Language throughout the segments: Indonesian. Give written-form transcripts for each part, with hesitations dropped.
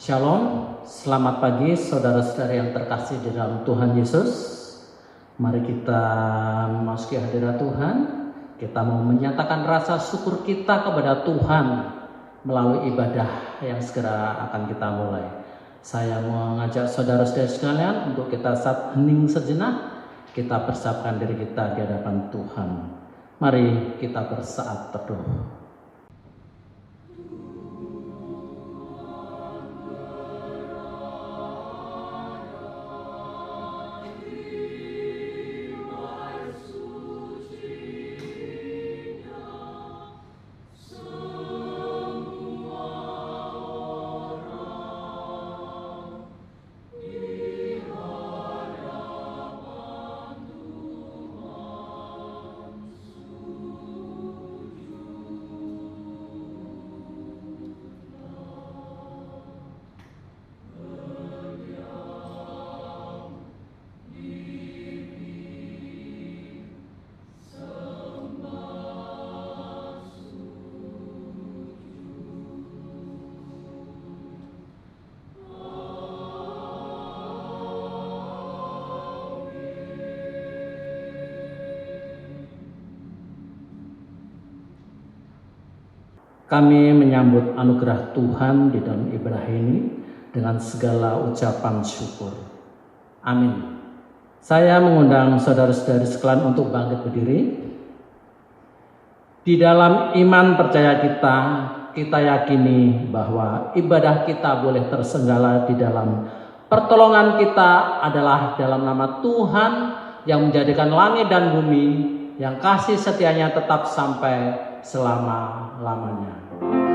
Shalom, selamat pagi saudara-saudari yang terkasih di dalam Tuhan Yesus. Mari kita memasuki hadirat Tuhan. Kita mau menyatakan rasa syukur kita kepada Tuhan melalui ibadah yang segera akan kita mulai. Saya mau mengajak saudara-saudari sekalian untuk kita saat hening sejenak, kita persiapkan diri kita di hadapan Tuhan. Mari kita bersaat teduh. Kami menyambut anugerah Tuhan di dalam ibadah ini dengan segala ucapan syukur. Amin. Saya mengundang saudara-saudari sekalian untuk bangkit berdiri. Di dalam iman percaya kita yakini bahwa ibadah kita boleh tersenggala di dalam pertolongan kita adalah dalam nama Tuhan yang menjadikan langit dan bumi, yang kasih setianya tetap sampai selama-lamanya. Amin.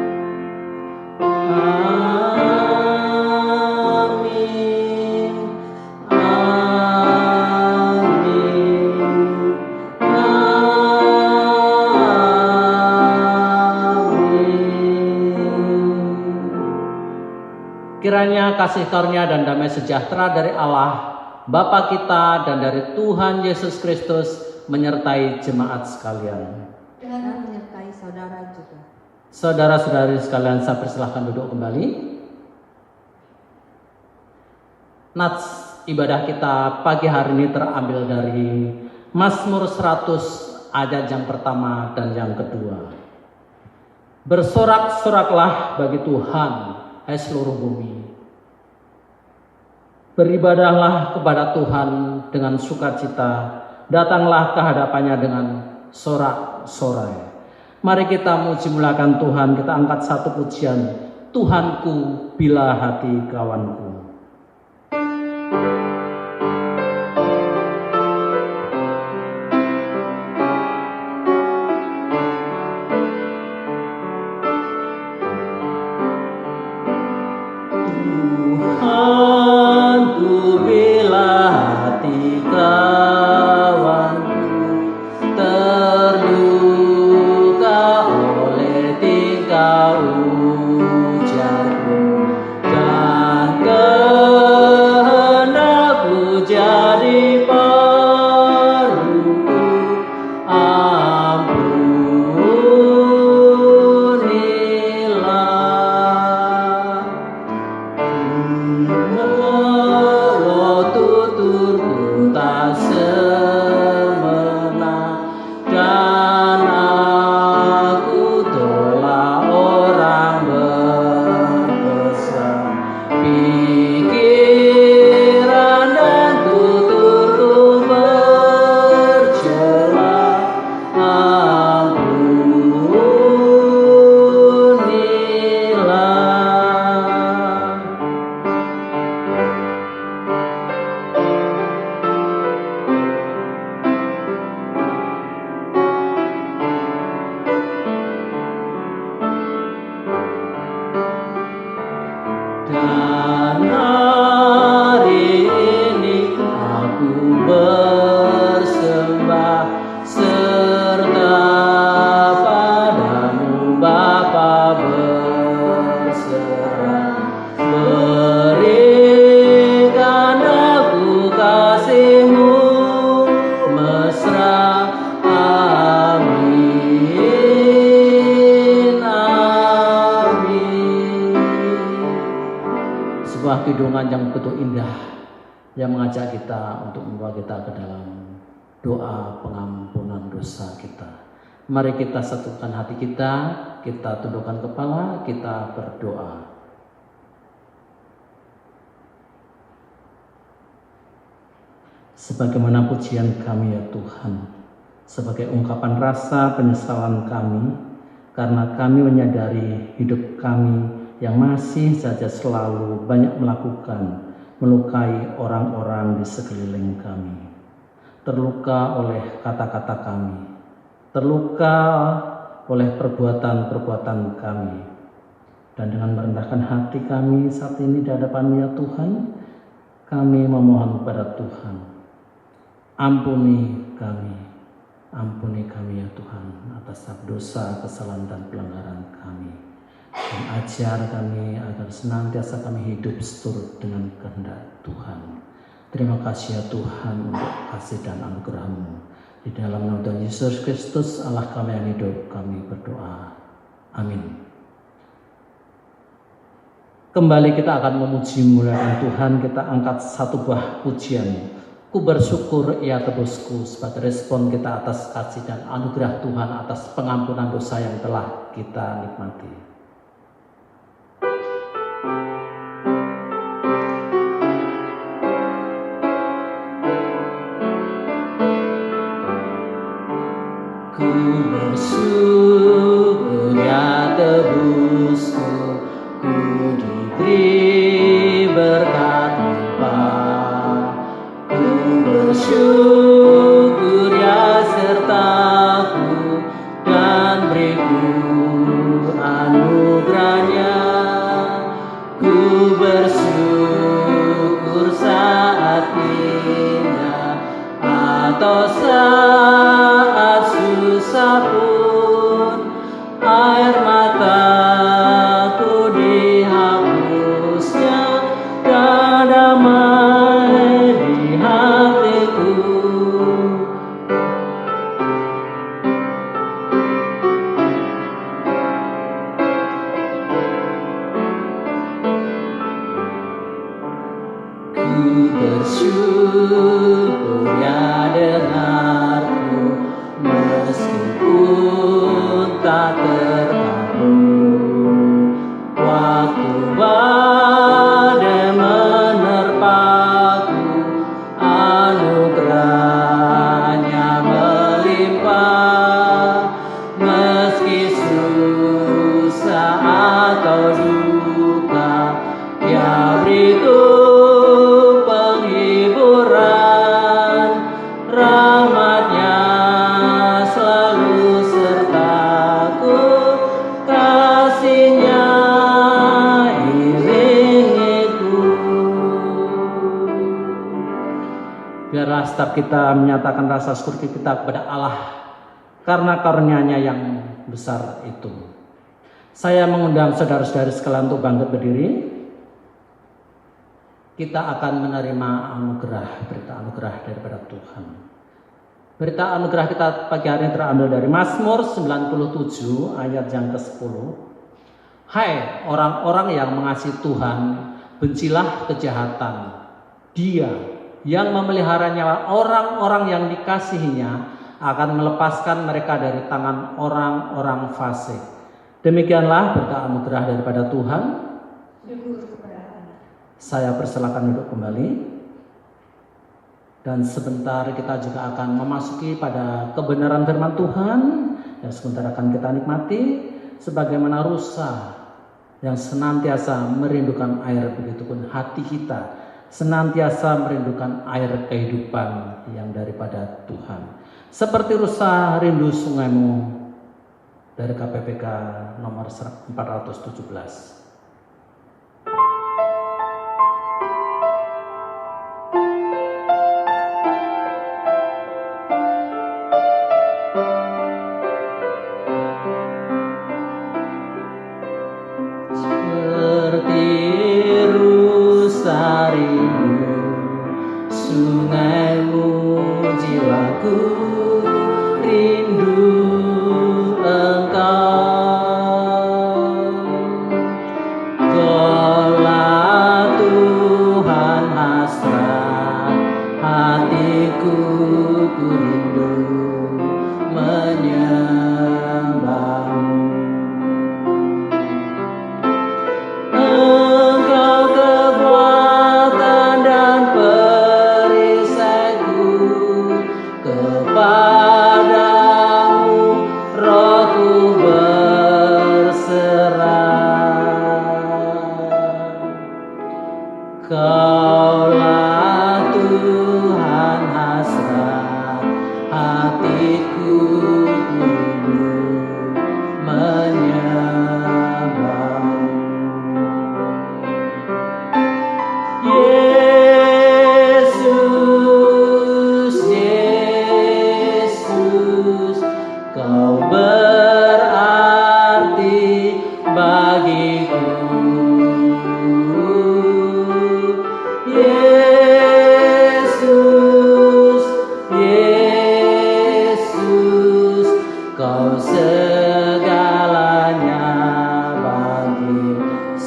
Amin. Amin. Kiranya kasih karunia dan damai sejahtera dari Allah Bapa kita dan dari Tuhan Yesus Kristus menyertai jemaat sekalian. Dan menyertai saudara juga. Saudara-saudari sekalian, saya persilahkan duduk kembali. Nats ibadah kita pagi hari ini terambil dari Mazmur 100 ayat yang pertama dan yang kedua. Bersorak-soraklah bagi Tuhan, hai seluruh bumi. Beribadahlah kepada Tuhan dengan sukacita. Datanglah ke hadapannya dengan sorak-sorai. Mari kita muji muliakan Tuhan. Kita angkat satu pujian. Tuhanku, bila hati kawanku. Tuhanku, bila hati kawanku terluka oleh tingkah ujarku dan sebuah kidungan yang betul indah yang mengajak kita untuk membawa kita ke dalam doa pengampunan dosa kita. Mari kita satukan hati kita tundukkan kepala, kita berdoa. Sebagaimana pujian kami ya Tuhan, sebagai ungkapan rasa penyesalan kami, karena kami menyadari hidup kami yang masih saja selalu banyak melakukan melukai orang-orang di sekeliling kami. Terluka oleh kata-kata kami, terluka oleh perbuatan-perbuatan kami. Dan dengan merendahkan hati kami saat ini di hadapan ya Tuhan, kami memohon kepada Tuhan, ampuni kami ya Tuhan atas dosa, kesalahan dan pelanggaran kami. Dan ajar kami agar senantiasa kami hidup seturut dengan kehendak Tuhan. Terima kasih ya Tuhan untuk kasih dan anugerah-Mu. Di dalam nama Tuhan Yesus Kristus, Allah kami yang hidup, kami berdoa. Amin. Kembali kita akan memuji muliakan Tuhan. Kita angkat satu buah pujian. Ku bersyukur ya tebusku, sebagai respon kita atas kasih dan anugerah Tuhan, atas pengampunan dosa yang telah kita nikmati. Ku bersyukur ya tebusku, ku diberi berkat limpah. Ku bersyukur ya sertaku dan beriku anugerahnya. Ku bersyukur saat indah atau saat susah pun, air mataku dihapusnya dan damai di hatiku. Ku bersyukur ya dengarku, meskipun tak terkabul. Waktu badai menerpaku, anugerahnya melimpah. Meski susah atau duka, Dia beriku penghiburan. Rahmat-Nya selalu sertaku, kasih-Nya iringiku. Biarlah setiap kita menyatakan rasa syukur kita kepada Allah karena karunia-Nya yang besar itu. Saya mengundang saudara-saudari sekalian untuk bangkit berdiri. Kita akan menerima anugerah, berita anugerah daripada Tuhan. Berita anugerah kita pagi hari ini terambil dari Mazmur 97 ayat yang ke-10. Hai orang-orang yang mengasihi Tuhan, bencilah kejahatan. Dia yang memelihara nyawa orang-orang yang dikasihinya akan melepaskan mereka dari tangan orang-orang fasik. Demikianlah berita anugerah daripada Tuhan. Saya persilakan duduk kembali. Dan sebentar kita juga akan memasuki pada kebenaran firman Tuhan yang sebentar akan kita nikmati, sebagaimana rusa yang senantiasa merindukan air, begitupun hati kita senantiasa merindukan air kehidupan yang daripada Tuhan. Seperti rusa rindu sungaimu, dari KPPK nomor 417.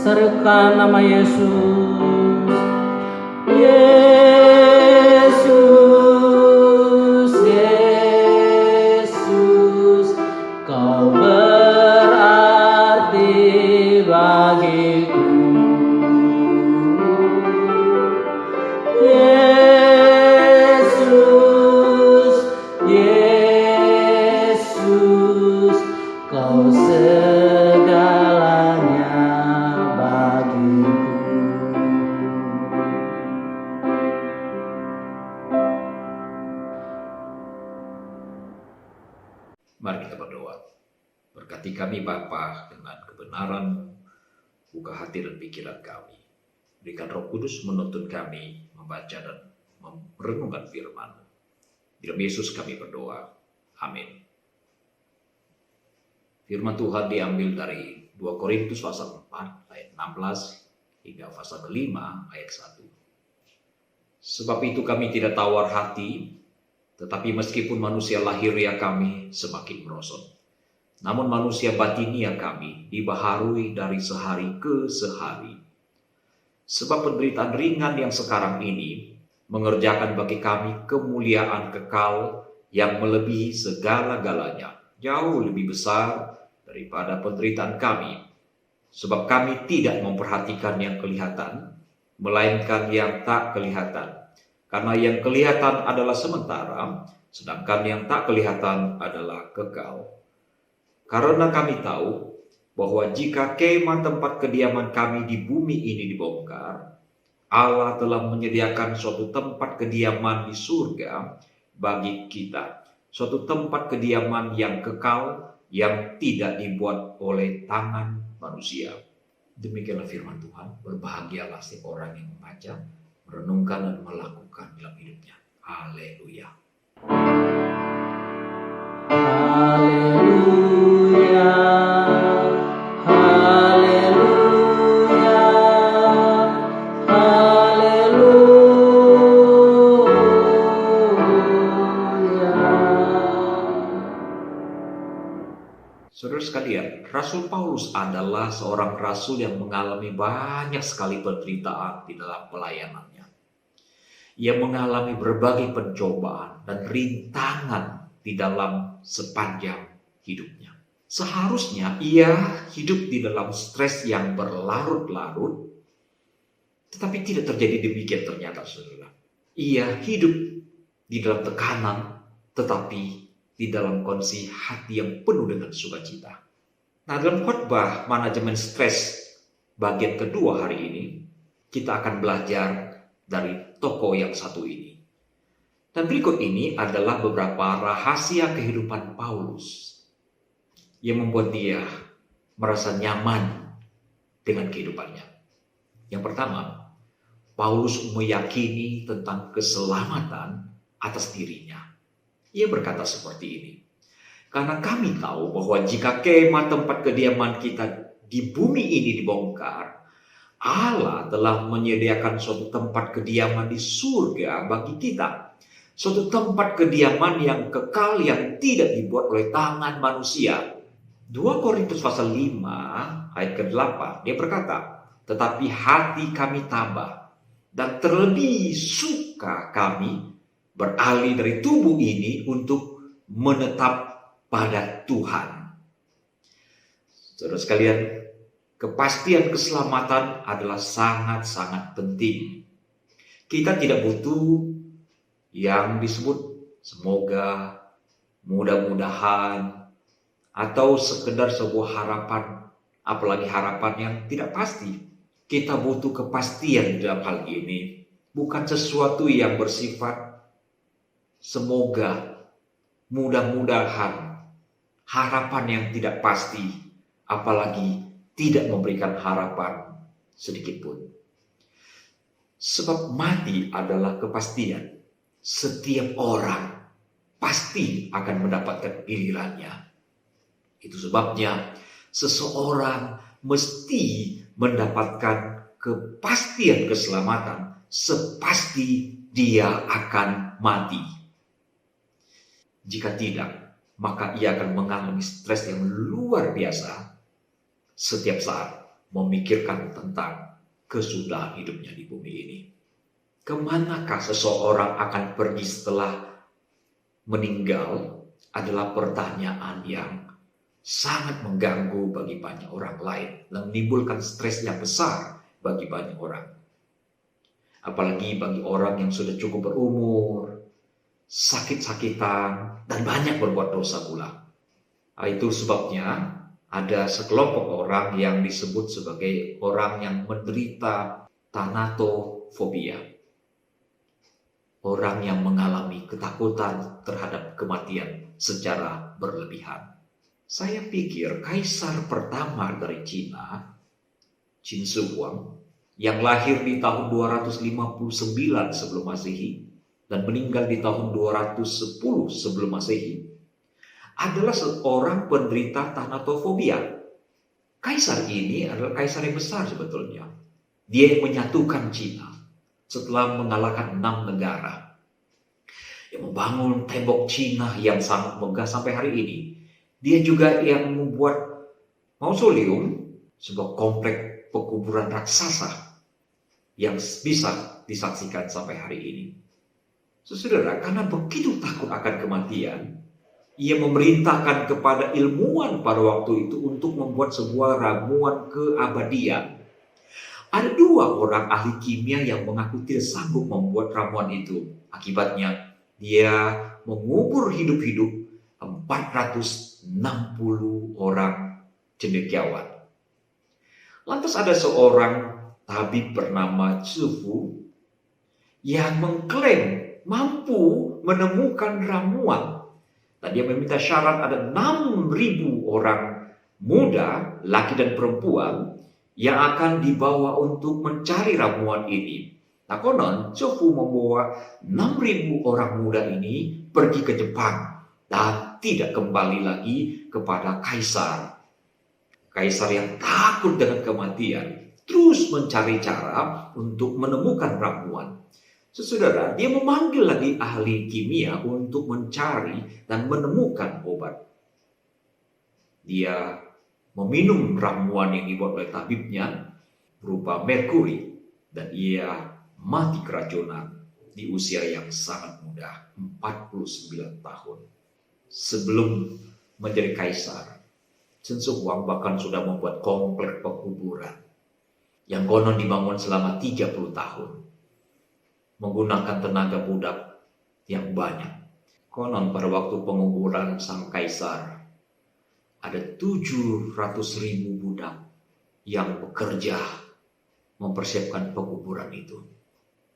Serukan nama Yesus. Yesus, Yesus, Kau berarti bagiku. Yesus, Yesus, Kau segalanya bagiku. Mari kita berdoa. Berkati kami Bapa dengan kebenaran-Mu, buka hati dan pikiran kami. Berikan Roh Kudus menuntun kami membaca dan merenungkan firman-Mu. Di dalam Yesus kami berdoa. Amin. Firman Tuhan diambil dari 2 Korintus pasal 4 ayat 16 hingga pasal 5 ayat 1. Sebab itu kami tidak tawar hati, tetapi meskipun manusia lahiriah kami semakin merosot, namun manusia batiniah kami dibaharui dari sehari ke sehari. Sebab penderitaan ringan yang sekarang ini mengerjakan bagi kami kemuliaan kekal yang melebihi segala-galanya, jauh lebih besar daripada penderitaan kami. Sebab kami tidak memperhatikan yang kelihatan, melainkan yang tak kelihatan. Karena yang kelihatan adalah sementara, sedangkan yang tak kelihatan adalah kekal. Karena kami tahu bahwa jika kemah tempat kediaman kami di bumi ini dibongkar, Allah telah menyediakan suatu tempat kediaman di surga bagi kita. Suatu tempat kediaman yang kekal, yang tidak dibuat oleh tangan manusia. Demikianlah firman Tuhan. Berbahagialah setiap orang yang membaca, merenungkan dan melakukan dalam hidupnya. Haleluya. Haleluya, haleluya, haleluya. Saudara sekalian, Rasul Paulus adalah seorang rasul yang mengalami banyak sekali penderitaan di dalam pelayanannya. Ia mengalami berbagai pencobaan dan rintangan di dalam sepanjang hidupnya. Seharusnya ia hidup di dalam stres yang berlarut-larut, tetapi tidak terjadi demikian ternyata, saudara. Ia hidup di dalam tekanan, tetapi di dalam kondisi hati yang penuh dengan sukacita. Nah, dalam khotbah manajemen stres bagian kedua hari ini, kita akan belajar dari tokoh yang satu ini. Dan berikut ini adalah beberapa rahasia kehidupan Paulus yang membuat dia merasa nyaman dengan kehidupannya. Yang pertama, Paulus meyakini tentang keselamatan atas dirinya. Ia berkata seperti ini, karena kami tahu bahwa jika kemah tempat kediaman kita di bumi ini dibongkar, Allah telah menyediakan suatu tempat kediaman di surga bagi kita. Suatu tempat kediaman yang kekal, yang tidak dibuat oleh tangan manusia. 2 Korintus pasal 5 ayat ke-8, dia berkata, tetapi hati kami tabah dan terlebih suka kami beralih dari tubuh ini untuk menetap pada Tuhan. Saudara sekalian, kepastian keselamatan adalah sangat-sangat penting. Kita tidak butuh yang disebut semoga, mudah-mudahan, atau sekedar sebuah harapan, apalagi harapan yang tidak pasti. Kita butuh kepastian dalam hal ini, bukan sesuatu yang bersifat semoga, mudah-mudahan, harapan yang tidak pasti, apalagi tidak memberikan harapan sedikit pun. Sebab mati adalah kepastian. Setiap orang pasti akan mendapatkan gilirannya. Itu sebabnya seseorang mesti mendapatkan kepastian keselamatan sepasti dia akan mati. Jika tidak, maka ia akan mengalami stres yang luar biasa setiap saat. memikirkan tentang kesudahan hidupnya di bumi ini. Kemanakah seseorang akan pergi setelah meninggal adalah pertanyaan yang sangat mengganggu bagi banyak orang lain dan menimbulkan stres yang besar bagi banyak orang. Apalagi bagi orang yang sudah cukup berumur, sakit-sakitan, dan banyak berbuat dosa pula. Itu sebabnya ada sekelompok orang yang disebut sebagai orang yang menderita thanatofobia. Orang yang mengalami ketakutan terhadap kematian secara berlebihan. Saya pikir kaisar pertama dari Cina, Qin Shi Huang, yang lahir di tahun 259 sebelum Masehi dan meninggal di tahun 210 sebelum Masehi, adalah seorang penderita thanatofobia. Kaisar ini adalah kaisar yang besar sebetulnya. Dia yang menyatukan Cina setelah mengalahkan 6 negara. Yang membangun tembok Cina yang sangat megah sampai hari ini. Dia juga yang membuat mausoleum, sebuah komplek pekuburan raksasa yang bisa disaksikan sampai hari ini. Saudara, karena begitu takut akan kematian, ia memerintahkan kepada ilmuwan pada waktu itu untuk membuat sebuah ramuan keabadian. Ada 2 orang ahli kimia yang mengaku tidak sanggup membuat ramuan itu. Akibatnya, dia mengubur hidup-hidup 460 orang cendekiawan. Lantas ada seorang tabib bernama Zhi Fu yang mengklaim mampu menemukan ramuan. Dan dia meminta syarat ada 6.000 orang muda, laki dan perempuan, yang akan dibawa untuk mencari ramuan ini. Nah, konon Zhi Fu membawa 6.000 orang muda ini pergi ke Jepang dan tidak kembali lagi kepada kaisar. Kaisar yang takut dengan kematian terus mencari cara untuk menemukan ramuan. Saudara, dia memanggil lagi ahli kimia untuk mencari dan menemukan obat. Dia meminum ramuan yang dibuat oleh tabibnya berupa merkuri dan ia mati keracunan di usia yang sangat muda, 49 tahun. Sebelum menjadi kaisar, Qin Shi Huang bahkan sudah membuat komplek pekuburan yang konon dibangun selama 30 tahun menggunakan tenaga budak yang banyak. Konon pada waktu penguburan sang kaisar ada 700.000 budak yang bekerja mempersiapkan pekuburan itu.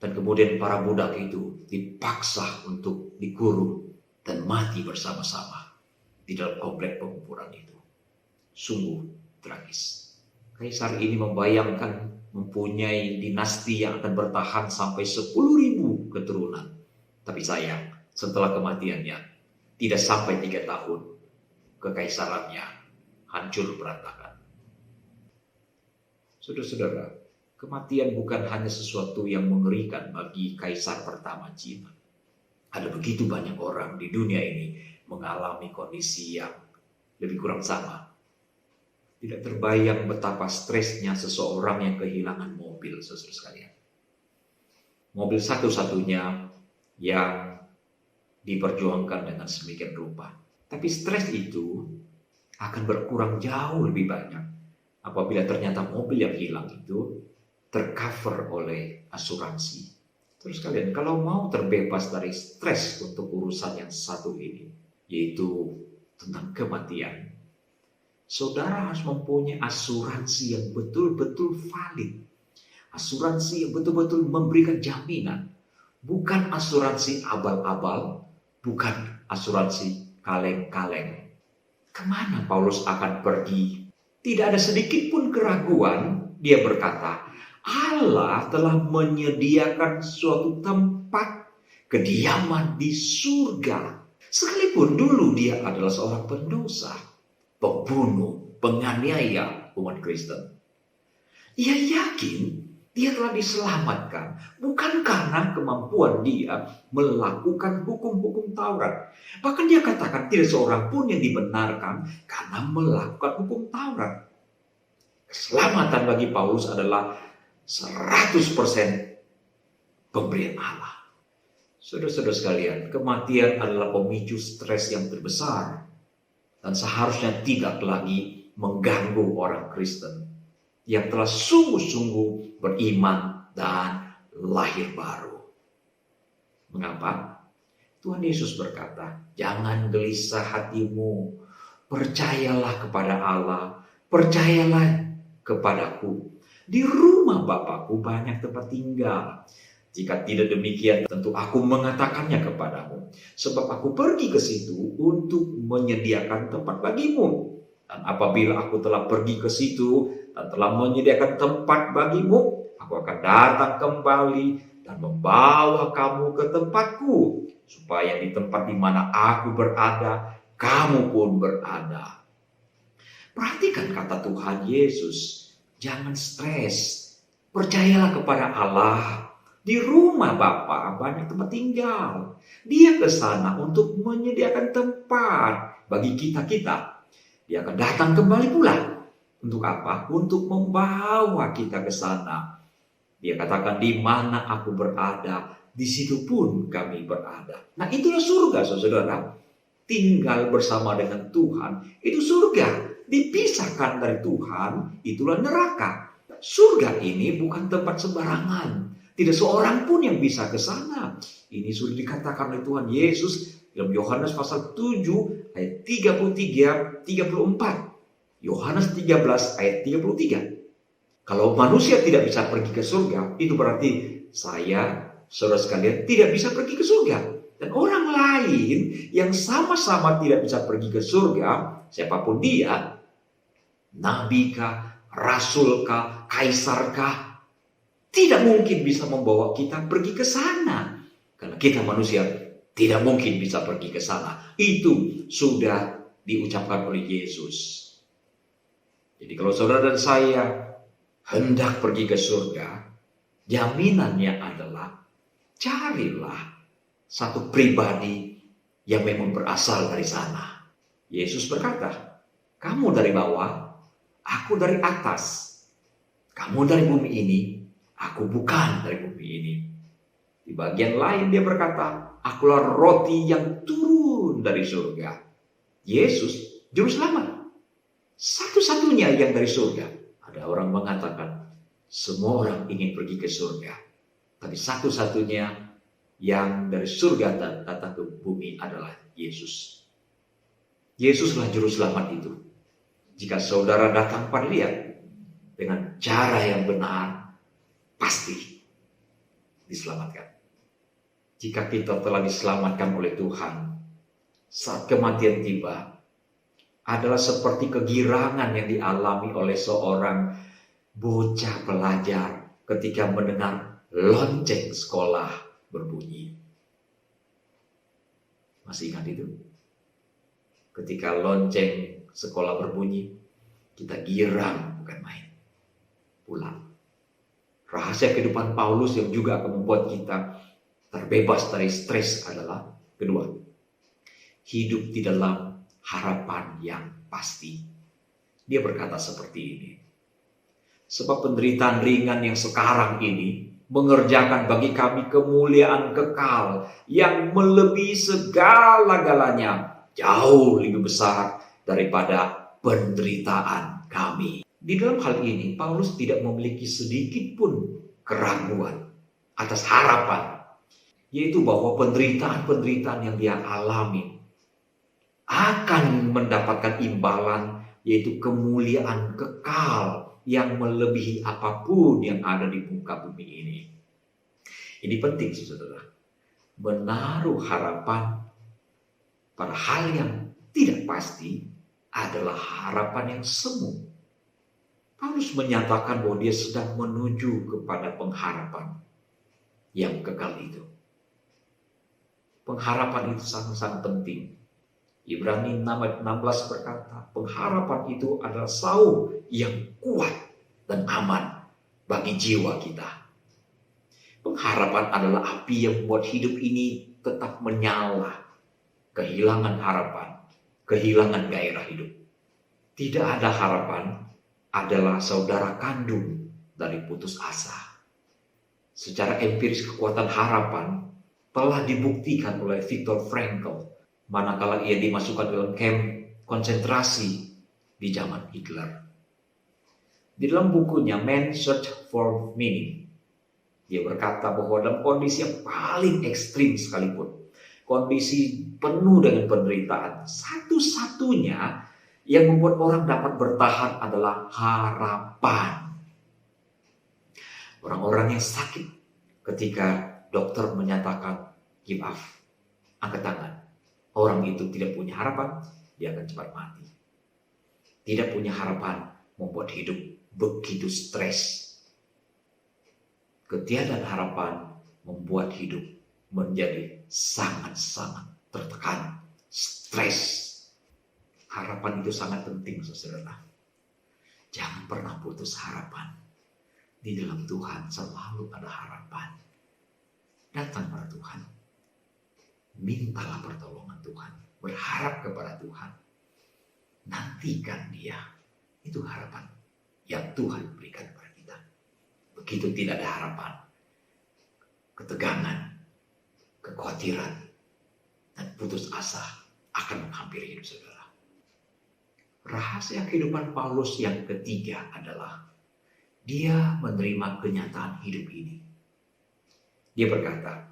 Dan kemudian para budak itu dipaksa untuk dikurung dan mati bersama-sama di dalam komplek pekuburan itu. Sungguh tragis. Kaisar ini membayangkan mempunyai dinasti yang akan bertahan sampai 10.000 keturunan. Tapi sayang, setelah kematiannya, tidak sampai 3 tahun, kekaisarannya hancur berantakan. Saudara-saudara, kematian bukan hanya sesuatu yang mengerikan bagi kaisar pertama Cina. Ada begitu banyak orang di dunia ini mengalami kondisi yang lebih kurang sama. Tidak terbayang betapa stresnya seseorang yang kehilangan mobil, saudara sekalian. Mobil satu-satunya yang diperjuangkan dengan sedemikian rupa. Tapi stres itu akan berkurang jauh lebih banyak apabila ternyata mobil yang hilang itu tercover oleh asuransi. Terus kalian, kalau mau terbebas dari stres untuk urusan yang satu ini, yaitu tentang kematian, saudara harus mempunyai asuransi yang betul-betul valid. Asuransi yang betul-betul memberikan jaminan. Bukan asuransi abal-abal, bukan asuransi kaleng-kaleng. Kemana Paulus akan pergi? Tidak ada sedikit pun keraguan. Dia berkata, Allah telah menyediakan suatu tempat kediaman di surga. Sekalipun dulu dia adalah seorang pendosa, pembunuh, penganiaya umat Kristen. Ia yakin dia telah diselamatkan bukan karena kemampuan dia melakukan hukum-hukum Taurat. Bahkan dia katakan tidak seorang pun yang dibenarkan karena melakukan hukum Taurat. Keselamatan bagi Paulus adalah 100% pemberian Allah. Saudara-saudara sekalian, kematian adalah pemicu stres yang terbesar dan seharusnya tidak lagi mengganggu orang Kristen yang telah sungguh-sungguh beriman dan lahir baru. Mengapa? Tuhan Yesus berkata, jangan gelisah hatimu, percayalah kepada Allah, percayalah kepadaku. Di rumah Bapakku banyak tempat tinggal. Jika tidak demikian, tentu aku mengatakannya kepadamu. Sebab aku pergi ke situ untuk menyediakan tempat bagimu. Dan apabila aku telah pergi ke situ dan telah menyediakan tempat bagimu, aku akan datang kembali dan membawa kamu ke tempatku. Supaya di tempat di mana aku berada, kamu pun berada. Perhatikan kata Tuhan Yesus. Jangan stres. Percayalah kepada Allah. Di rumah Bapa banyak tempat tinggal. Dia ke sana untuk menyediakan tempat bagi kita-kita. Dia akan datang kembali pula. Untuk apa? Untuk membawa kita ke sana. Dia katakan, di mana aku berada, di situ pun kami berada. Nah, itulah surga, saudara. Tinggal bersama dengan Tuhan, itu surga. Dipisahkan dari Tuhan, itulah neraka. Surga ini bukan tempat sembarangan. Tidak seorang pun yang bisa ke sana. Ini sudah dikatakan oleh Tuhan Yesus dalam Yohanes pasal 7 ayat 33-34. Yohanes 13 ayat 33. Kalau manusia tidak bisa pergi ke surga, itu berarti saya, saudara sekalian, tidak bisa pergi ke surga. Dan orang lain yang sama-sama tidak bisa pergi ke surga, siapapun dia, nabikah, rasulkah, kaisarkah, tidak mungkin bisa membawa kita pergi ke sana. Karena kita manusia tidak mungkin bisa pergi ke sana. Itu sudah diucapkan oleh Yesus. Jadi kalau saudara dan saya hendak pergi ke surga, jaminannya adalah carilah satu pribadi yang memang berasal dari sana. Yesus berkata, kamu dari bawah, aku dari atas. Kamu dari bumi ini, aku bukan dari bumi ini. Di bagian lain dia berkata, akulah roti yang turun dari surga. Yesus, juru selamat. Satu-satunya yang dari surga. Ada orang mengatakan, semua orang ingin pergi ke surga. Tapi satu-satunya yang dari surga datang ke bumi adalah Yesus. Yesuslah juru selamat itu. Jika saudara datang pada dia dengan cara yang benar, pasti diselamatkan. Jika kita telah diselamatkan oleh Tuhan, saat kematian tiba, adalah seperti kegirangan yang dialami oleh seorang bocah pelajar ketika mendengar lonceng sekolah berbunyi. Masih ingat itu? Ketika lonceng sekolah berbunyi, kita girang bukan main. Pulang. Rahasia kehidupan Paulus yang juga akan membuat kita terbebas dari stres adalah kedua, hidup di dalam harapan yang pasti. Dia berkata seperti ini. Sebab penderitaan ringan yang sekarang ini mengerjakan bagi kami kemuliaan kekal yang melebihi segala-galanya, jauh lebih besar daripada penderitaan kami. Di dalam hal ini, Paulus tidak memiliki sedikit pun keraguan atas harapan, yaitu bahwa penderitaan-penderitaan yang dia alami akan mendapatkan imbalan, yaitu kemuliaan kekal yang melebihi apapun yang ada di muka bumi ini. Ini penting, saudara. Menaruh harapan pada hal yang tidak pasti adalah harapan yang semu. Paulus menyatakan bahwa dia sedang menuju kepada pengharapan yang kekal itu. Pengharapan itu sangat-sangat penting. Ibrani 16 berkata, pengharapan itu adalah saung yang kuat dan aman bagi jiwa kita. Pengharapan adalah api yang membuat hidup ini tetap menyala. Kehilangan harapan, kehilangan gairah hidup. Tidak ada harapan adalah saudara kandung dari putus asa. Secara empiris kekuatan harapan telah dibuktikan oleh Viktor Frankl manakala ia dimasukkan dalam kamp konsentrasi di zaman Hitler. Di dalam bukunya Man Search for Meaning, dia berkata bahwa dalam kondisi yang paling ekstrim sekalipun, kondisi penuh dengan penderitaan, satu-satunya yang membuat orang dapat bertahan adalah harapan. Orang-orang yang sakit ketika dokter menyatakan give up, angkat tangan. Orang itu tidak punya harapan, dia akan cepat mati. Tidak punya harapan membuat hidup begitu stres. Ketiadaan harapan membuat hidup menjadi sangat-sangat tertekan, stres. Harapan itu sangat penting, saudara. Jangan pernah putus harapan. Di dalam Tuhan selalu ada harapan. Datang pada Tuhan. Mintalah pertolongan Tuhan. Berharap kepada Tuhan. Nantikan Dia. Itu harapan yang Tuhan berikan kepada kita. Begitu tidak ada harapan, ketegangan, kekhawatiran, dan putus asa akan menghampiri hidup saudara. Rahasia kehidupan Paulus yang ketiga adalah dia menerima kenyataan hidup ini. Dia berkata,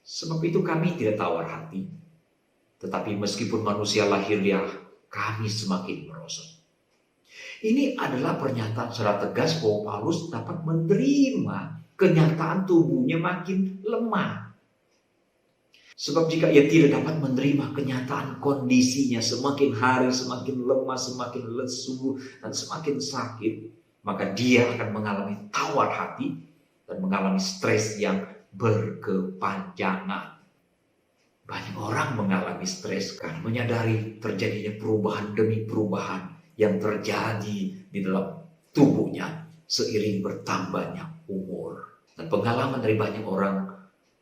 sebab itu kami tidak tawar hati, tetapi meskipun manusia lahiriah, kami semakin merosot. Ini adalah pernyataan secara tegas bahwa Paulus dapat menerima kenyataan tubuhnya makin lemah. Sebab jika ia tidak dapat menerima kenyataan kondisinya semakin hari semakin lemah, semakin lesu, dan semakin sakit, maka dia akan mengalami tawar hati dan mengalami stres yang berkepanjangan. Banyak orang mengalami stres karena menyadari terjadinya perubahan demi perubahan yang terjadi di dalam tubuhnya seiring bertambahnya umur. Dan pengalaman dari banyak orang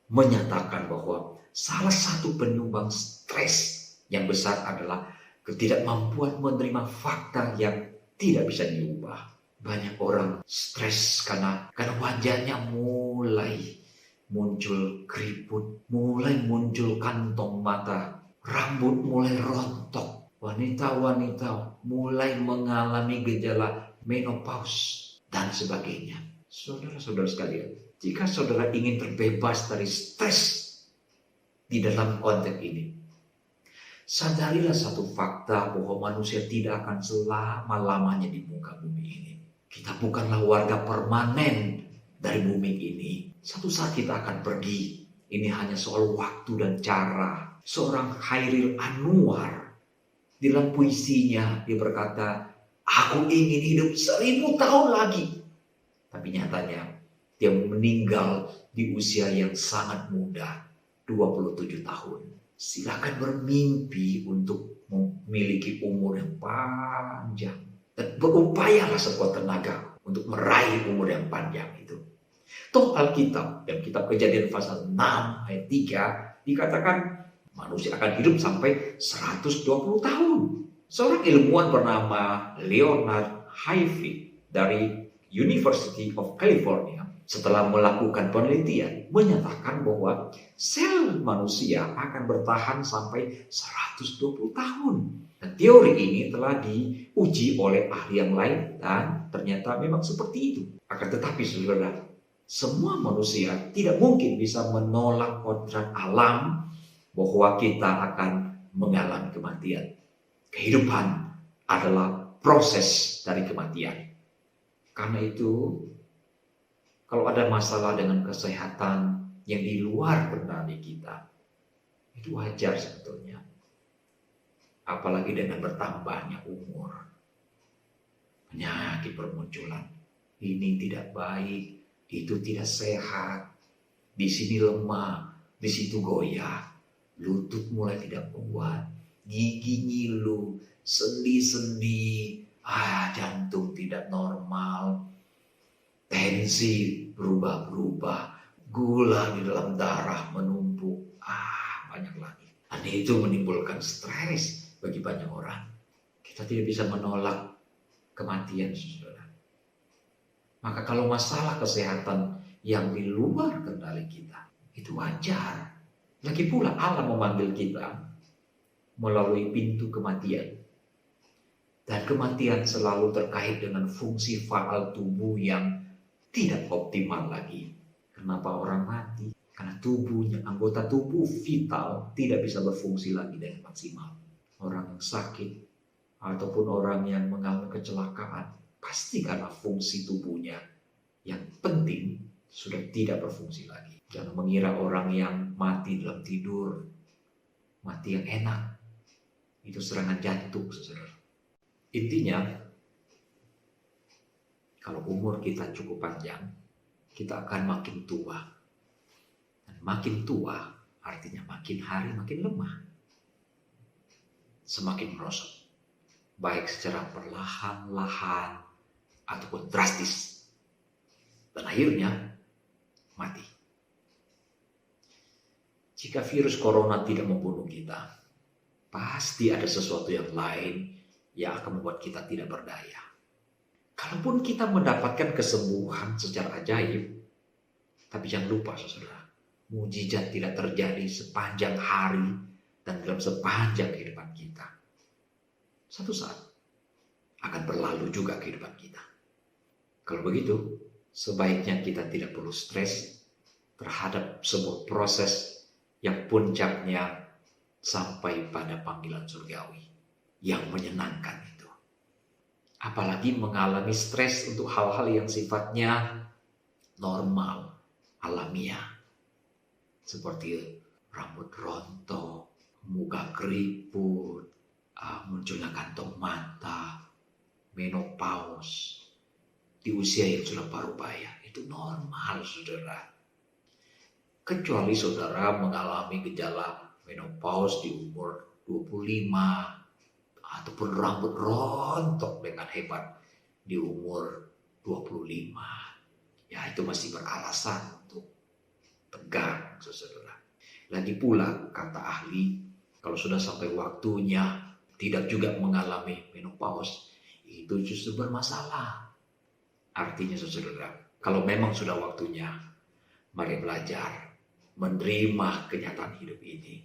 menyatakan bahwa salah satu penyumbang stres yang besar adalah ketidakmampuan menerima fakta yang tidak bisa diubah. Banyak orang stres karena wajahnya mulai muncul keriput, mulai muncul kantong mata, rambut mulai rontok. Wanita-wanita mulai mengalami gejala menopause dan sebagainya. Saudara-saudara sekalian, jika saudara ingin terbebas dari stres di dalam konteks ini, sadarilah satu fakta bahwa manusia tidak akan selama-lamanya di muka bumi ini. Kita bukanlah warga permanen dari bumi ini. Suatu saat kita akan pergi. Ini hanya soal waktu dan cara. Seorang Khairil Anwar di dalam puisinya dia berkata, aku ingin hidup 1000 tahun lagi. Tapi nyatanya dia meninggal di usia yang sangat muda, 27 tahun. Silakan bermimpi untuk memiliki umur yang panjang. Dan berupayalah sekuat tenaga untuk meraih umur yang panjang itu. Toh Alkitab dan kitab Kejadian pasal 6 ayat 3 dikatakan manusia akan hidup sampai 120 tahun. Seorang ilmuwan bernama Leonard Hayflick dari University of California setelah melakukan penelitian menyatakan bahwa sel manusia akan bertahan sampai 120 tahun. Dan teori ini telah diuji oleh ahli yang lain dan ternyata memang seperti itu. Akan tetapi saudara, semua manusia tidak mungkin bisa menolak kodrat alam bahwa kita akan mengalami kematian. Kehidupan adalah proses dari kematian. Karena itu, kalau ada masalah dengan kesehatan yang di luar kendali kita, itu wajar sebetulnya. Apalagi dengan bertambahnya umur. Penyakit bermunculan. Ini tidak baik, itu tidak sehat. Di sini lemah, di situ goyah. Lutut mulai tidak kuat, gigi ngilu, sendi-sendi, jantung tidak normal, tensi berubah-ubah, gula di dalam darah menumpuk, banyak lagi. Dan itu menimbulkan stres bagi banyak orang. Kita tidak bisa menolak kematian, saudara. Maka kalau masalah kesehatan yang di luar kendali kita, itu wajar. Lagi pula Allah memanggil kita melalui pintu kematian. Dan kematian selalu terkait dengan fungsi faal tubuh yang tidak optimal lagi. Kenapa orang mati? Karena tubuhnya, anggota tubuh vital tidak bisa berfungsi lagi dengan maksimal. Orang yang sakit ataupun orang yang mengalami kecelakaan, pasti karena fungsi tubuhnya yang penting sudah tidak berfungsi lagi. Jangan mengira orang yang mati dalam tidur, mati yang enak, itu serangan jantung, saudara. Intinya, kalau umur kita cukup panjang, kita akan makin tua. Dan makin tua artinya makin hari makin lemah. Semakin merosot. Baik secara perlahan-lahan ataupun drastis. Dan akhirnya mati. Jika virus corona tidak membunuh kita, pasti ada sesuatu yang lain yang akan membuat kita tidak berdaya. Kalaupun kita mendapatkan kesembuhan secara ajaib, tapi jangan lupa saudara, mujizat tidak terjadi sepanjang hari dan dalam sepanjang kehidupan kita. Satu saat akan berlalu juga kehidupan kita. Kalau begitu, sebaiknya kita tidak perlu stres terhadap sebuah proses yang puncaknya sampai pada panggilan surgawi yang menyenangkan itu. Apalagi mengalami stres untuk hal-hal yang sifatnya normal, alamiah. Seperti rambut rontok, muka keriput, munculnya kantong mata, menopause di usia yang sudah parubaya. Itu normal, saudara. Kecuali saudara mengalami gejala menopause di umur 25, ataupun rambut rontok dengan hebat di umur 25. Ya, itu masih beralasan untuk tegang, saudara. Lagi pula, kata ahli, kalau sudah sampai waktunya tidak juga mengalami menopause, itu justru bermasalah. Artinya, saudara, kalau memang sudah waktunya, mari belajar menerima kenyataan hidup ini.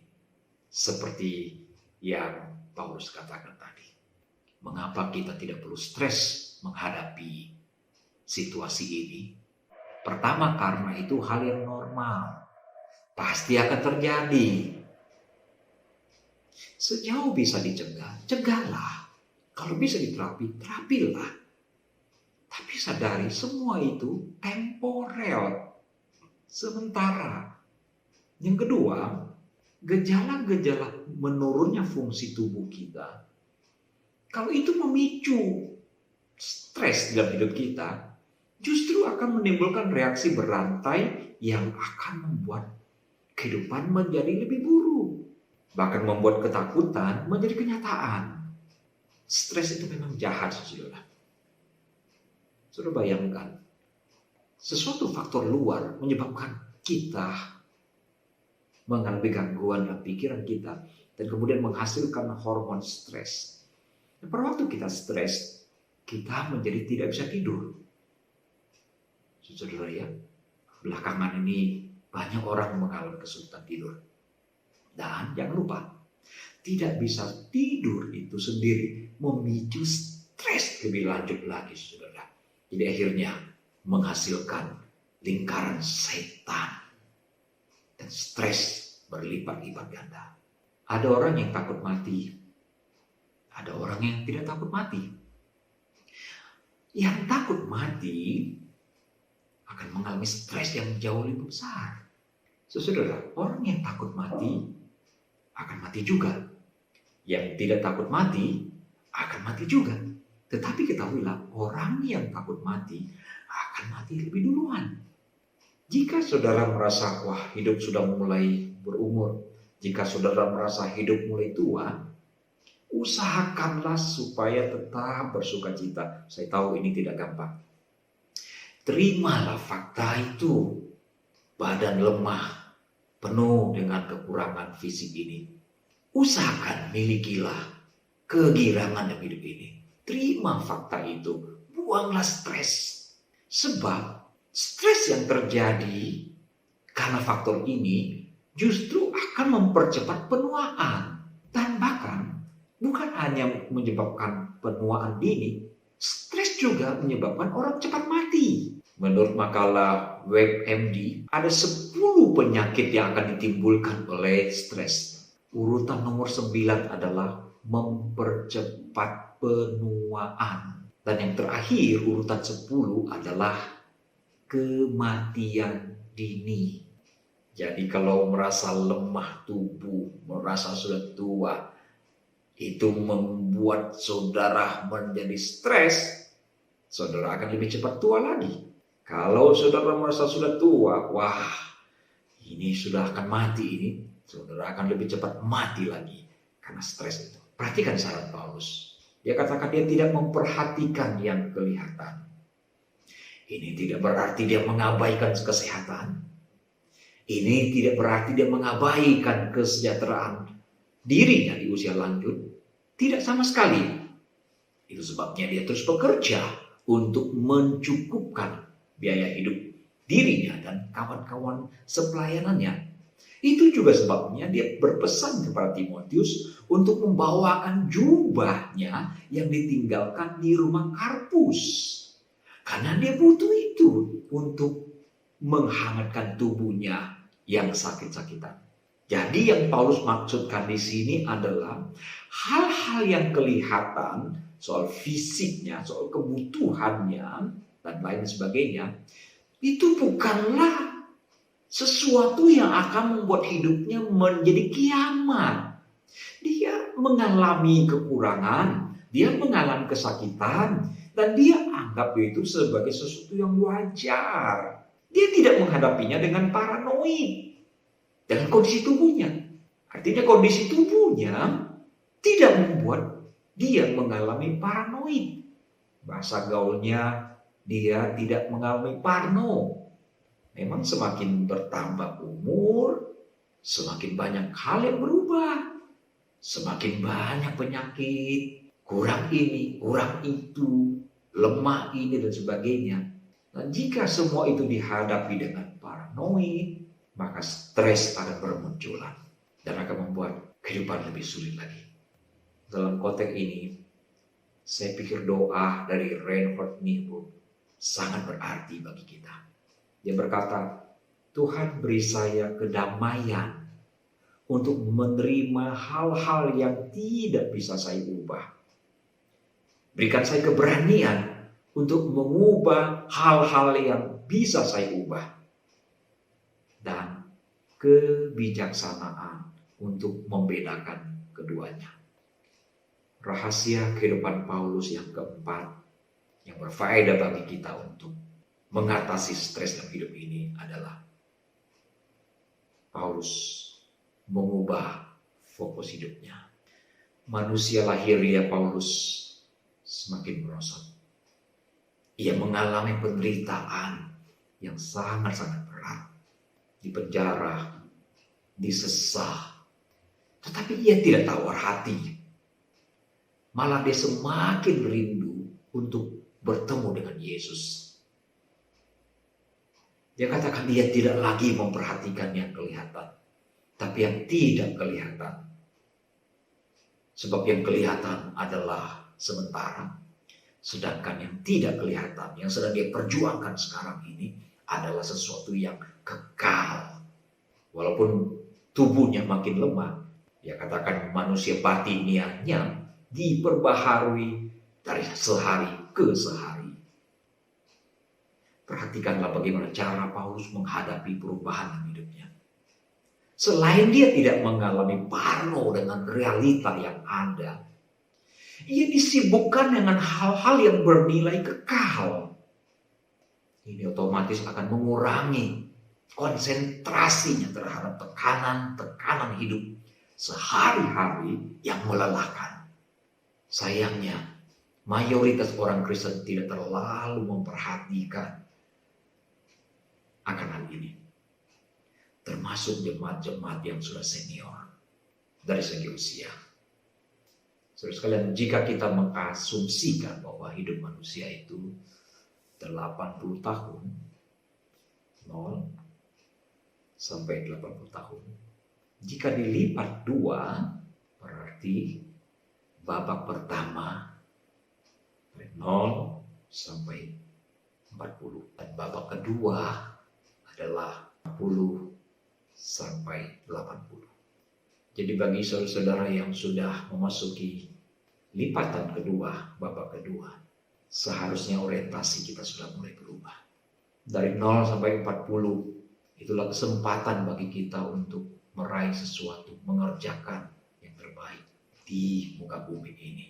Seperti yang Paulus katakan tadi. Mengapa kita tidak perlu stres menghadapi situasi ini? Pertama, karena itu hal yang normal. Pasti akan terjadi. Sejauh bisa dicegah, cegahlah. Kalau bisa diterapi, terapilah. Tapi sadari semua itu temporel. Sementara. Yang kedua, gejala-gejala menurunnya fungsi tubuh kita, kalau itu memicu stres dalam hidup kita, justru akan menimbulkan reaksi berantai yang akan membuat kehidupan menjadi lebih buruk, bahkan membuat ketakutan menjadi kenyataan. Stres itu memang jahat, saudara. Saudara bayangkan, sesuatu faktor luar menyebabkan kita mengalami gangguan dalam pikiran kita dan kemudian menghasilkan hormon stres. Dan pada waktu kita stres, kita menjadi tidak bisa tidur. Saudara ya, belakangan ini banyak orang mengalami kesulitan tidur. Dan jangan lupa, tidak bisa tidur itu sendiri memicu stres lebih lanjut lagi, saudara. Jadi akhirnya menghasilkan lingkaran setan. Dan stres berlipat-lipat ganda. Ada orang yang takut mati. Ada orang yang tidak takut mati. Yang takut mati akan mengalami stres yang jauh lebih besar. Saudara, orang yang takut mati akan mati juga. Yang tidak takut mati akan mati juga. Tetapi ketahuilah, orang yang takut mati akan mati lebih duluan. Jika saudara merasa, wah hidup sudah mulai berumur, jika saudara merasa hidup mulai tua, usahakanlah supaya tetap bersuka cita. Saya tahu ini tidak gampang. Terimalah fakta itu. Badan lemah, penuh dengan kekurangan fisik ini. Usahakan milikilah kegirangan dalam hidup ini. Terima fakta itu. Buanglah stres. Sebab stres yang terjadi karena faktor ini justru akan mempercepat penuaan. Dan bahkan bukan hanya menyebabkan penuaan dini, stres juga menyebabkan orang cepat mati. Menurut makalah WebMD, ada 10 penyakit yang akan ditimbulkan oleh stres. Urutan nomor 9 adalah mempercepat penuaan. Dan yang terakhir, urutan 10 adalah kematian dini. Jadi kalau merasa lemah tubuh, merasa sudah tua, itu membuat saudara menjadi stres, saudara akan lebih cepat tua lagi. Kalau saudara merasa sudah tua, wah ini sudah akan mati ini, saudara akan lebih cepat mati lagi karena stres itu. Perhatikan saran Paulus. Dia katakan dia tidak memperhatikan yang kelihatan. Ini tidak berarti dia mengabaikan kesehatan. Ini tidak berarti dia mengabaikan kesejahteraan dirinya di usia lanjut. Tidak sama sekali. Itu sebabnya dia terus bekerja untuk mencukupkan biaya hidup dirinya dan kawan-kawan sepelayanannya. Itu juga sebabnya dia berpesan kepada Timotius untuk membawakan jubahnya yang ditinggalkan di rumah Karpus. Karena dia butuh itu untuk menghangatkan tubuhnya yang sakit-sakitan. Jadi yang Paulus maksudkan di sini adalah hal-hal yang kelihatan, soal fisiknya, soal kebutuhannya, dan lain sebagainya, itu bukanlah sesuatu yang akan membuat hidupnya menjadi kiamat. Dia mengalami kekurangan, dia mengalami kesakitan, dan dia anggap itu sebagai sesuatu yang wajar. Dia tidak menghadapinya dengan paranoid dengan kondisi tubuhnya. Artinya kondisi tubuhnya tidak membuat dia mengalami paranoid. Bahasa gaulnya, dia tidak mengalami parno. Memang semakin bertambah umur, semakin banyak hal yang berubah. Semakin banyak penyakit, kurang ini, kurang itu, lemah ini dan sebagainya. Dan jika semua itu dihadapi dengan paranoid, maka stres akan bermunculan dan akan membuat kehidupan lebih sulit lagi. Dalam konteks ini, saya pikir doa dari Reinhard Niebuhr sangat berarti bagi kita. Dia berkata, Tuhan beri saya kedamaian untuk menerima hal-hal yang tidak bisa saya ubah. Berikan saya keberanian untuk mengubah hal-hal yang bisa saya ubah. Dan kebijaksanaan untuk membedakan keduanya. Rahasia kehidupan Paulus yang keempat, yang berfaedah bagi kita untuk mengatasi stres dalam hidup ini adalah Paulus mengubah fokus hidupnya. Manusia lahiriah Paulus semakin merosot. Ia mengalami penderitaan yang sangat-sangat berat. Di penjara, disesah. Tetapi ia tidak tawar hati. Malah dia semakin rindu untuk bertemu dengan Yesus. Dia katakan dia tidak lagi memperhatikan yang kelihatan, tapi yang tidak kelihatan. Sebab yang kelihatan adalah sementara, sedangkan yang tidak kelihatan, yang sedang dia perjuangkan sekarang ini adalah sesuatu yang kekal. Walaupun tubuhnya makin lemah, dia katakan manusia batiniahnya diperbaharui dari sehari ke sehari. Perhatikanlah bagaimana cara Paulus menghadapi perubahan dalam hidupnya. Selain dia tidak mengalami parno dengan realita yang ada, ia disibukkan dengan hal-hal yang bernilai kekal. Ini otomatis akan mengurangi konsentrasinya terhadap tekanan hidup sehari-hari yang melelahkan. Sayangnya, mayoritas orang Kristen tidak terlalu memperhatikan akan hal ini. Termasuk jemaat-jemaat yang sudah senior dari segi usia. Saudara sekalian, jika kita mengasumsikan bahwa hidup manusia itu 80 tahun, 0 sampai 80 tahun. Jika dilipat 2, berarti babak pertama dari 0 sampai 40. Dan babak kedua adalah 40 sampai 80. Jadi bagi saudara-saudara yang sudah memasuki lipatan kedua, babak kedua, seharusnya orientasi kita sudah mulai berubah. Dari 0 sampai 40, itulah kesempatan bagi kita untuk meraih sesuatu, mengerjakan yang terbaik di muka bumi ini.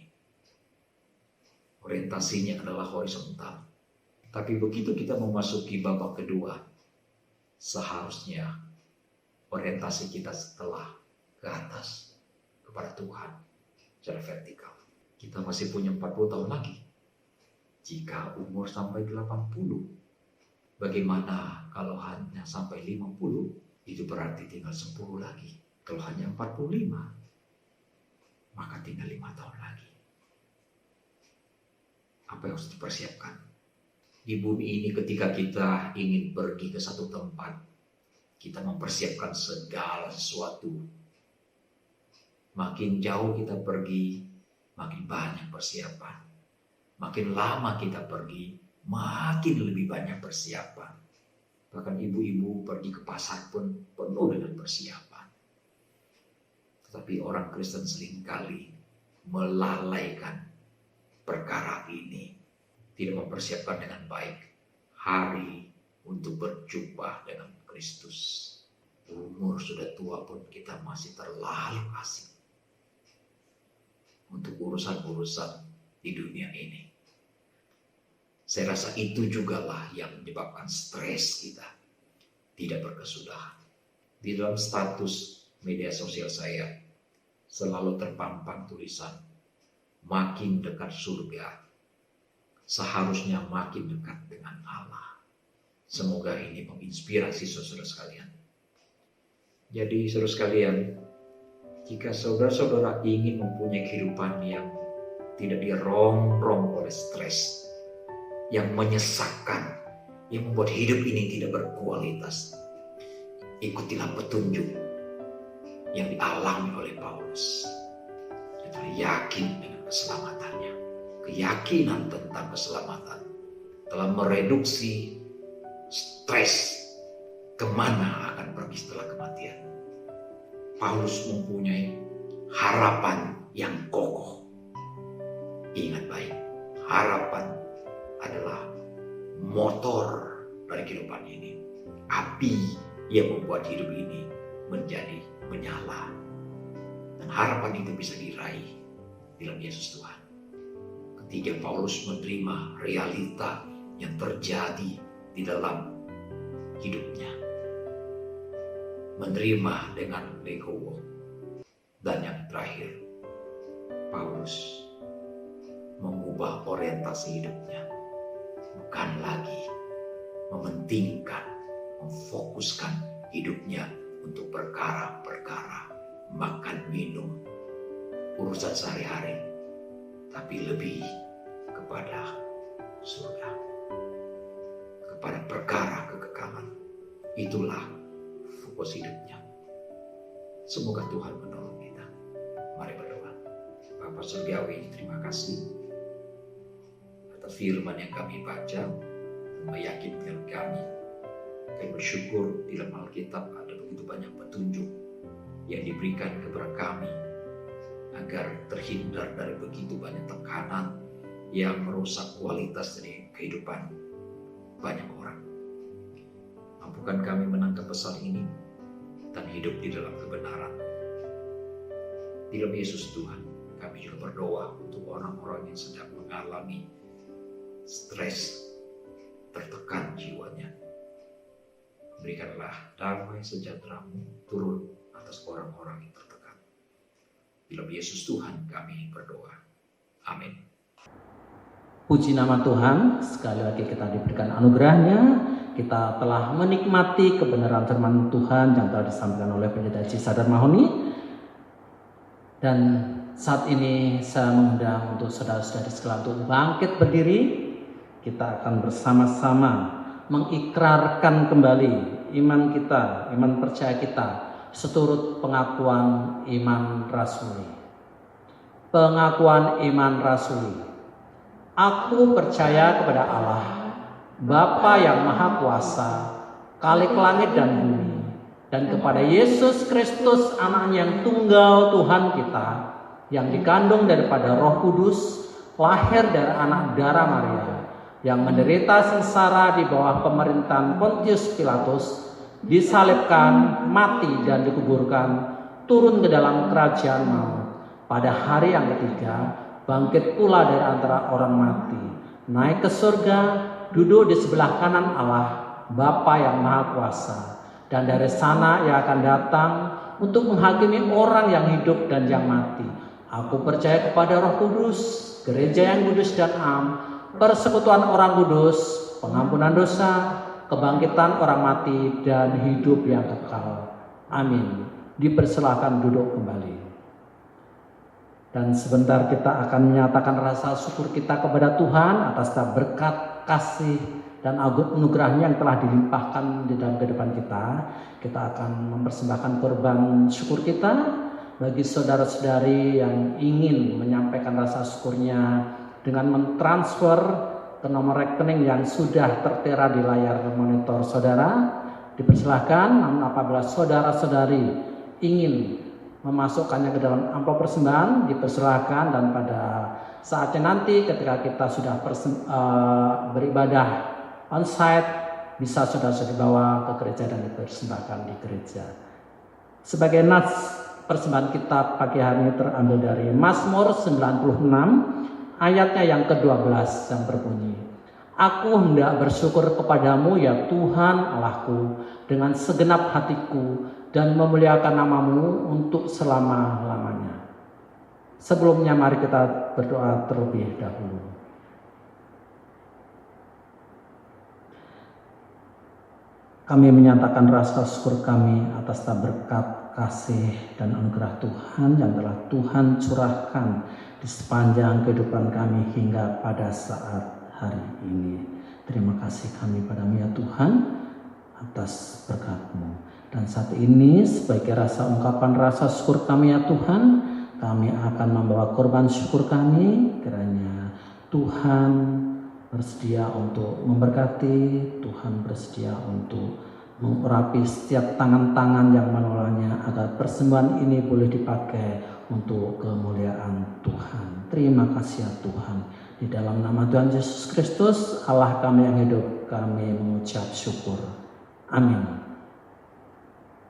Orientasinya adalah horizontal. Tapi begitu kita memasuki babak kedua, seharusnya orientasi kita setelah ke atas kepada Tuhan secara vertikal. Kita masih punya 40 tahun lagi. Jika umur sampai 80, bagaimana kalau hanya sampai 50? Itu berarti tinggal 10 lagi. Kalau hanya 45, maka tinggal 5 tahun lagi. Apa yang harus dipersiapkan? Di bumi ini ketika kita ingin pergi ke satu tempat, kita mempersiapkan segala sesuatu. Makin jauh kita pergi, makin banyak persiapan. Makin lama kita pergi, makin lebih banyak persiapan. Bahkan ibu-ibu pergi ke pasar pun penuh dengan persiapan. Tetapi orang Kristen seringkali melalaikan perkara ini. Tidak mempersiapkan dengan baik hari untuk berjumpa dengan Kristus. Umur sudah tua pun kita masih terlalu asik untuk urusan-urusan di dunia ini. Saya rasa itu jugalah yang menyebabkan stres kita tidak berkesudahan. Di dalam status media sosial saya selalu terpampang tulisan, makin dekat surga, seharusnya makin dekat dengan Allah. Semoga ini menginspirasi saudara sekalian. Jadi saudara sekalian, jika saudara-saudara ingin mempunyai kehidupan yang tidak dirongrong oleh stres, yang menyesakkan, yang membuat hidup ini tidak berkualitas, ikutilah petunjuk yang dialami oleh Paulus. Dia telah yakin dengan keselamatannya. Keyakinan tentang keselamatan telah mereduksi stres kemana akan pergi setelah kematian. Paulus mempunyai harapan yang kokoh. Ingat baik, harapan adalah motor dari kehidupan ini. Api yang membuat hidup ini menjadi menyala. Dan harapan itu bisa diraih dalam Yesus Tuhan. Ketika Paulus menerima realita yang terjadi di dalam hidupnya, menerima dengan legowo. Dan yang terakhir, Paulus mengubah orientasi hidupnya. Bukan lagi mementingkan, memfokuskan hidupnya untuk perkara-perkara makan, minum, urusan sehari-hari, tapi lebih kepada surga, kepada perkara kekekalan. Itulah fokus hidupnya. Semoga Tuhan menolong kita. Mari berdoa. Bapa Surgawi, terima kasih atas firman yang kami baca, meyakinkan kami. Kami bersyukur di dalam Alkitab ada begitu banyak petunjuk yang diberikan kepada kami agar terhindar dari begitu banyak tekanan yang merusak kualitas dari kehidupan banyak orang. Mampukan kami menangkap pesan ini dan hidup di dalam kebenaran. Di dalam Yesus Tuhan, kami juga berdoa untuk orang-orang yang sedang mengalami stres, tertekan jiwanya. Berikanlah damai sejahtera-Mu turun atas orang-orang yang tertekan. Di dalam Yesus Tuhan kami berdoa. Amin. Puji nama Tuhan, sekali lagi kita diberikan anugerahnya. Kita telah menikmati kebenaran firman Tuhan yang telah disampaikan oleh Pendeta Haji Sadar Mahoni. Dan Saat ini saya mengundang untuk saudara-saudari sekalian untuk bangkit berdiri. Kita akan bersama-sama mengikrarkan kembali iman kita, iman percaya kita seturut pengakuan iman rasuli. Pengakuan iman rasuli. Aku percaya kepada Allah, Bapa yang Maha Kuasa, Khalik langit dan bumi, dan kepada Yesus Kristus, Anaknya yang tunggal Tuhan kita, yang dikandung daripada Roh Kudus, lahir dari anak darah Maria, yang menderita sengsara di bawah pemerintahan Pontius Pilatus, disalibkan, mati dan dikuburkan, turun ke dalam kerajaan maut. Pada hari yang ketiga, bangkit pula dari antara orang mati, naik ke surga, duduk di sebelah kanan Allah, Bapa yang Maha Kuasa. Dan dari sana Ia akan datang untuk menghakimi orang yang hidup dan yang mati. Aku percaya kepada Roh Kudus, gereja yang kudus dan am, persekutuan orang kudus, pengampunan dosa, kebangkitan orang mati, dan hidup yang kekal. Amin. Dipersilakan duduk kembali. Dan sebentar kita akan menyatakan rasa syukur kita kepada Tuhan atas berkat, kasih, dan anugerahnya yang telah dilimpahkan di dalam kehidupan kita. Kita akan mempersembahkan korban syukur kita bagi saudara-saudari yang ingin menyampaikan rasa syukurnya dengan mentransfer ke nomor rekening yang sudah tertera di layar monitor saudara. Dipersilahkan. Namun apabila saudara-saudari ingin memasukkannya ke dalam amplop persembahan, dipersilahkan. Dan pada saatnya nanti ketika kita sudah beribadah onsite, bisa sudah dibawa ke gereja dan dipersembahkan di gereja. Sebagai nas persembahan kita pagi hari ini terambil dari Mazmur 96 ayatnya yang ke-12 yang berbunyi, Aku hendak bersyukur kepadamu ya Tuhan Allahku dengan segenap hatiku dan memuliakan namamu untuk selama-lamanya. Sebelumnya mari kita berdoa terlebih dahulu. Kami menyatakan rasa syukur kami atas berkat, kasih, dan anugerah Tuhan yang telah Tuhan curahkan di sepanjang kehidupan kami hingga pada saat hari ini. Terima kasih kami padamu ya Tuhan atas berkat-Mu. Dan saat ini sebagai rasa ungkapan rasa syukur kami ya Tuhan, kami akan membawa korban syukur kami. Kiranya Tuhan bersedia untuk memberkati, Tuhan bersedia untuk mengurapi setiap tangan-tangan yang menolaknya agar persembahan ini boleh dipakai untuk kemuliaan Tuhan. Terima kasih ya Tuhan. Di dalam nama Tuhan Yesus Kristus, Allah kami yang hidup, kami mengucap syukur. Amin.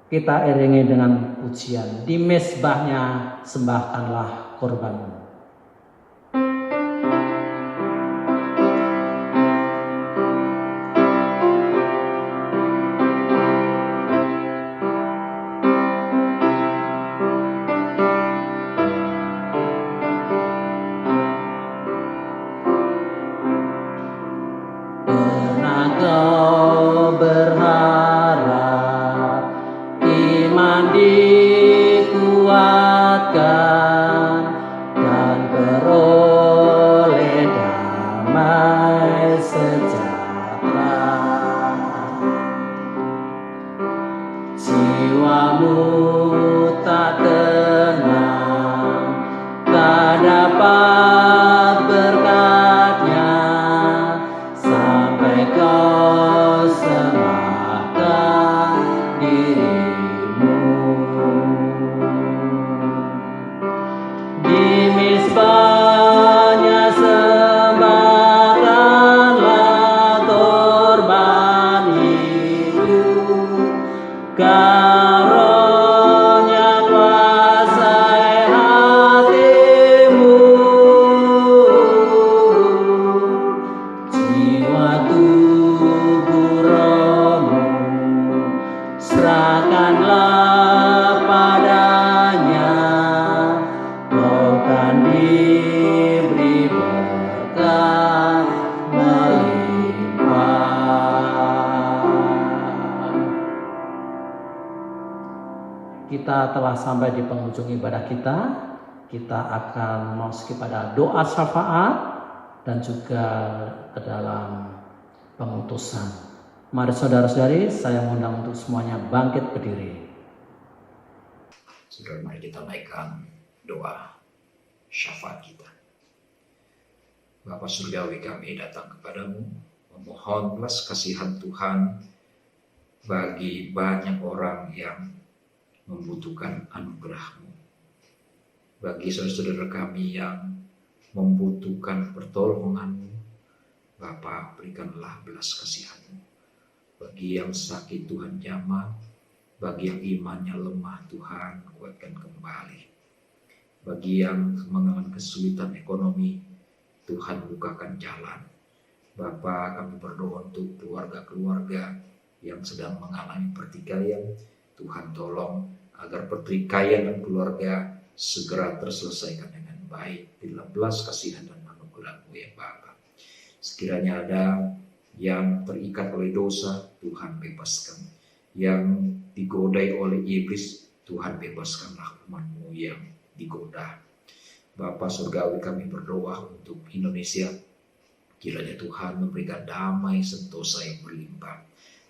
Kita iringi dengan pujian. Di mezbahnya sembahkanlah korbanmu. Kita telah sampai di penghujung ibadah kita. kita akan memasuki pada doa syafaat dan juga ke dalam pengutusan. Mari saudara-saudari, saya mengundang untuk semuanya bangkit berdiri. Saudara, mari kita naikkan doa syafaat kita. Bapa surgawi, kami datang kepadamu memohon belas kasihan Tuhan bagi banyak orang yang membutuhkan anugerah-Mu. Bagi saudara-saudara kami yang membutuhkan pertolongan-Mu, Bapa, berikanlah belas kasihan-Mu. Bagi yang sakit, Tuhan jamah. Bagi yang imannya lemah, Tuhan kuatkan kembali. Bagi yang mengalami kesulitan ekonomi, Tuhan bukakan jalan. Bapa, kami berdoa untuk keluarga-keluarga yang sedang mengalami pertikaian. Tuhan tolong agar pertikaian dan keluarga segera terselesaikan dengan baik di dalam belas kasihan dan anugerah-Mu ya Bapa. Sekiranya ada yang terikat oleh dosa, Tuhan bebaskan. Yang digodai oleh iblis, Tuhan bebaskanlah umat-Mu yang digoda. Bapa surgawi, kami berdoa untuk Indonesia. Kiranya Tuhan memberikan damai sentosa yang berlimpah.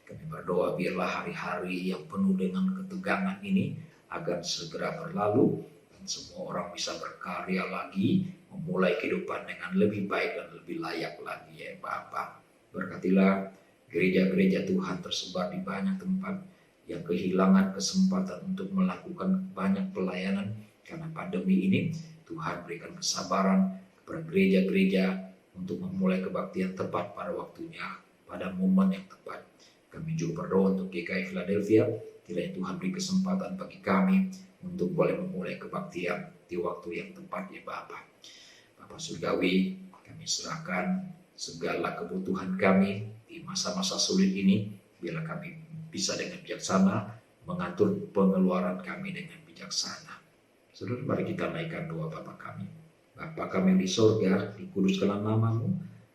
Kami berdoa biarlah hari-hari yang penuh dengan ketegangan ini agar segera berlalu dan semua orang bisa berkarya lagi, memulai kehidupan dengan lebih baik dan lebih layak lagi ya Bapa. Berkatilah gereja-gereja Tuhan tersebar di banyak tempat yang kehilangan kesempatan untuk melakukan banyak pelayanan karena pandemi ini. Tuhan berikan kesabaran kepada gereja-gereja untuk memulai kebaktian tepat pada waktunya, pada momen yang tepat. Kami juga berdoa untuk GKI Philadelphia, kiranya Tuhan beri kesempatan bagi kami untuk boleh memulai kebaktian di waktu yang tepat ya Bapa. Bapa surgawi, kami serahkan segala kebutuhan kami di masa-masa sulit ini, biarlah kami bisa dengan bijaksana mengatur pengeluaran kami dengan bijaksana. Saudara, mari kita naikkan doa Bapa kami. Bapa kami yang di sorga, dikuduskanlah nama-Mu,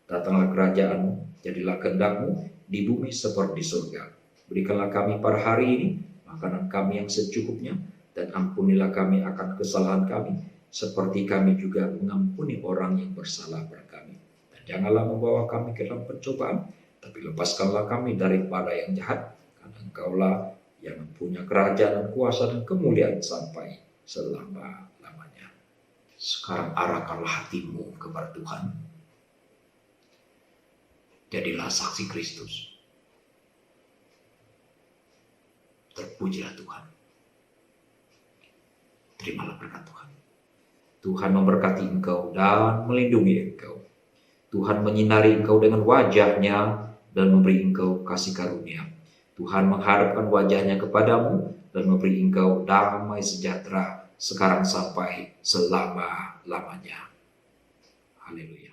datanglah kerajaan-Mu, jadilah kehendak-Mu di bumi seperti di sorga. Berikanlah kami pada hari ini makanan kami yang secukupnya, dan ampunilah kami akan kesalahan kami, seperti kami juga mengampuni orang yang bersalah pada kami. Dan janganlah membawa kami ke dalam pencobaan, tapi lepaskanlah kami daripada yang jahat, karena Engkaulah yang mempunyai kerajaan dan kuasa dan kemuliaan sampai selama-lamanya. Sekarang arahkanlah hatimu kepada Tuhan. Jadilah saksi Kristus. Terpujilah Tuhan. Terimalah berkat Tuhan. Tuhan memberkati engkau dan melindungi engkau. Tuhan menyinari engkau dengan wajah-Nya dan memberi engkau kasih karunia. Tuhan menghadapkan wajah-Nya kepadamu dan memberi engkau damai sejahtera sekarang sampai selama-lamanya. Haleluya.